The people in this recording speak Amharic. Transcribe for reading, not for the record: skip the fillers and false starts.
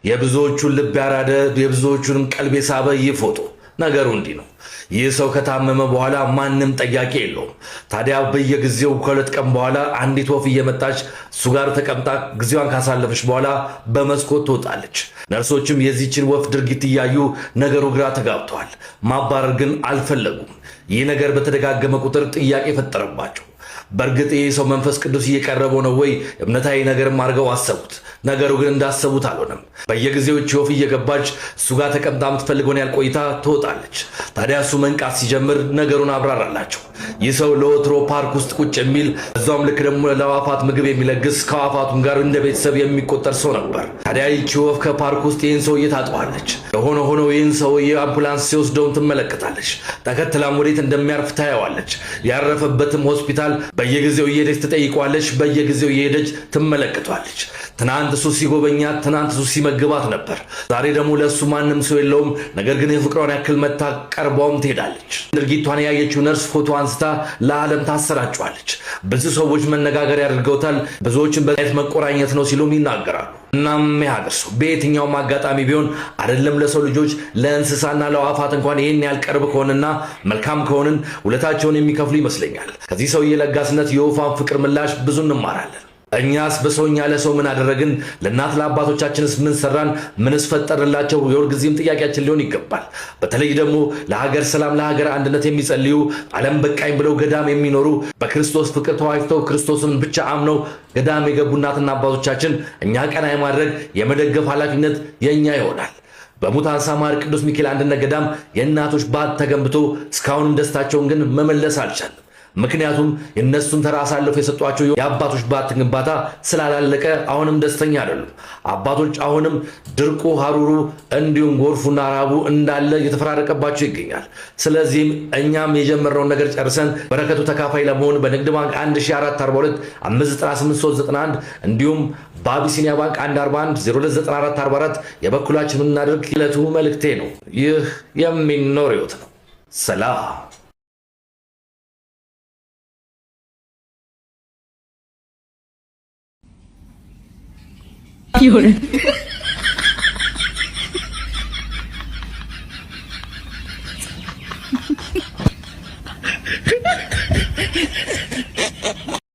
የብዙዎቹን ልብ ያራደ የብዙዎቹንም ቀልብ የሳበ ይህ ፎቶ ነገሩ እንዲህ ነው። ይህ ሰው ከታመመ በኋላ ማንም ጠያቂ የለውም። ታዲያ በየጊዜው ከሁለት ቀን በኋላ አንዲት ወፍ እየመጣች እሱ ጋር ተቀምጣ ጊዜዋን ካሳለፈች በኋላ በመስኮት ትወጣለች። ነርሶችም የዚችን ወፍ ድርጊት እያዩ ነገሩ ግራ ተጋብተዋል። ማባረር ግን አልፈለጉም። ይህ ነገር በተደጋገመ ቁጥር ጥያቄ ፈጠረባቸው። በእርግጥ ይህ ሰው መንፈስ ቅዱስ እየቀረበው ነው ወይ እምነታዊ ነገርም አድርገው አሰቡት። ነገሩ ግን እንዳሰቡት አልሆነም። በየጊዜው ወፍ እየገባች እሱ ጋር ተቀምጣ የምትፈልገውን ያህል ቆይታ ትወጣለች። ታዲያ እሱ መንቃት ሲጀምር ነገሩን አብራራላቸው። ይህ ሰው ለወትሮ ፓርክ ውስጥ ቁጭ የሚል እዛውም ልክ ደግሞ ለአዕዋፋት ምግብ የሚለግስ ከአዕዋፋቱም ጋር እንደ ቤተሰብ የሚቆጠር ሰው ነበር። ታዲያ ይቺ ወፍ ከፓርክ ውስጥ ይህን ሰውዬ ታጠዋለች። የሆነ ሆኖ ይህን ሰውዬ አምቡላንስ ሲወስደውን ትመለከታለች። ተከትላም ወዴት እንደሚያርፍ ታየዋለች። ያረፈበትም ሆስፒታል በየጊዜው እየሄደች ትጠይቋለች። በየጊዜው እየሄደች ትመለከቷለች። ትናንት እሱ ሲጎበኛት፣ ትናንት እሱ ሲመግባት ነበር። ዛሬ ደግሞ ለእሱ ማንም ሰው የለውም። ነገር ግን የፍቅሯን ያክል መታ ቀርባውም ትሄዳለች። ድርጊቷን ያየችው ነርስ ፎቶ አንስታ ለዓለም ታሰራጨዋለች። ብዙ ሰዎች መነጋገር ያደርገውታል። ብዙዎችን በዛይት መቆራኘት ነው ሲሉም ይናገራሉ። እናም የሀገር ሰው በየትኛውም አጋጣሚ ቢሆን አይደለም ለሰው ልጆች ለእንስሳና ለአዕዋፋት እንኳን ይህን ያህል ቅርብ ከሆንና መልካም ከሆንን ውለታቸውን የሚከፍሉ ይመስለኛል። ከዚህ ሰው የለጋስነት የወፏን ፍቅር ምላሽ ብዙ እንማራለን። እኛስ በሰውኛ ለሰው ምን አደረግን? ለእናት ለአባቶቻችንስ ምን ሰራን? ምንስ ፈጠርላቸው? የሁልጊዜም ጥያቄያችን ሊሆን ይገባል። በተለይ ደግሞ ለሀገር ሰላም፣ ለሀገር አንድነት የሚጸልዩ ዓለም በቃኝ ብለው ገዳም የሚኖሩ በክርስቶስ ፍቅር ተዋጅተው ክርስቶስን ብቻ አምነው ገዳም የገቡ እናትና አባቶቻችን እኛ ቀና የማድረግ የመደገፍ ኃላፊነት የኛ ይሆናል። በሙታን ሳማር ቅዱስ ሚካኤል አንድነት ገዳም የእናቶች ባት ተገንብቶ እስካሁንም ደስታቸውን ግን መመለስ አልቻለም። ምክንያቱም የነሱን ተራ አሳልፈው የሰጧቸው የአባቶች ባት ግንባታ ስላላለቀ አሁንም ደስተኛ አይደሉም። አባቶች አሁንም ድርቁ፣ ሀሩሩ እንዲሁም ጎርፉና ረሃቡ እንዳለ እየተፈራረቀባቸው ይገኛል። ስለዚህም እኛም የጀመርነውን ነገር ጨርሰን በረከቱ ተካፋይ ለመሆን በንግድ ባንክ 1442 598 እንዲሁም በአቢሲኒያ ባንክ 141 029444 የበኩላችን የምናደርግ ዕለቱ መልእክቴ ነው። ይህ የሚኖር ሕይወት ነው። ሰላም有人。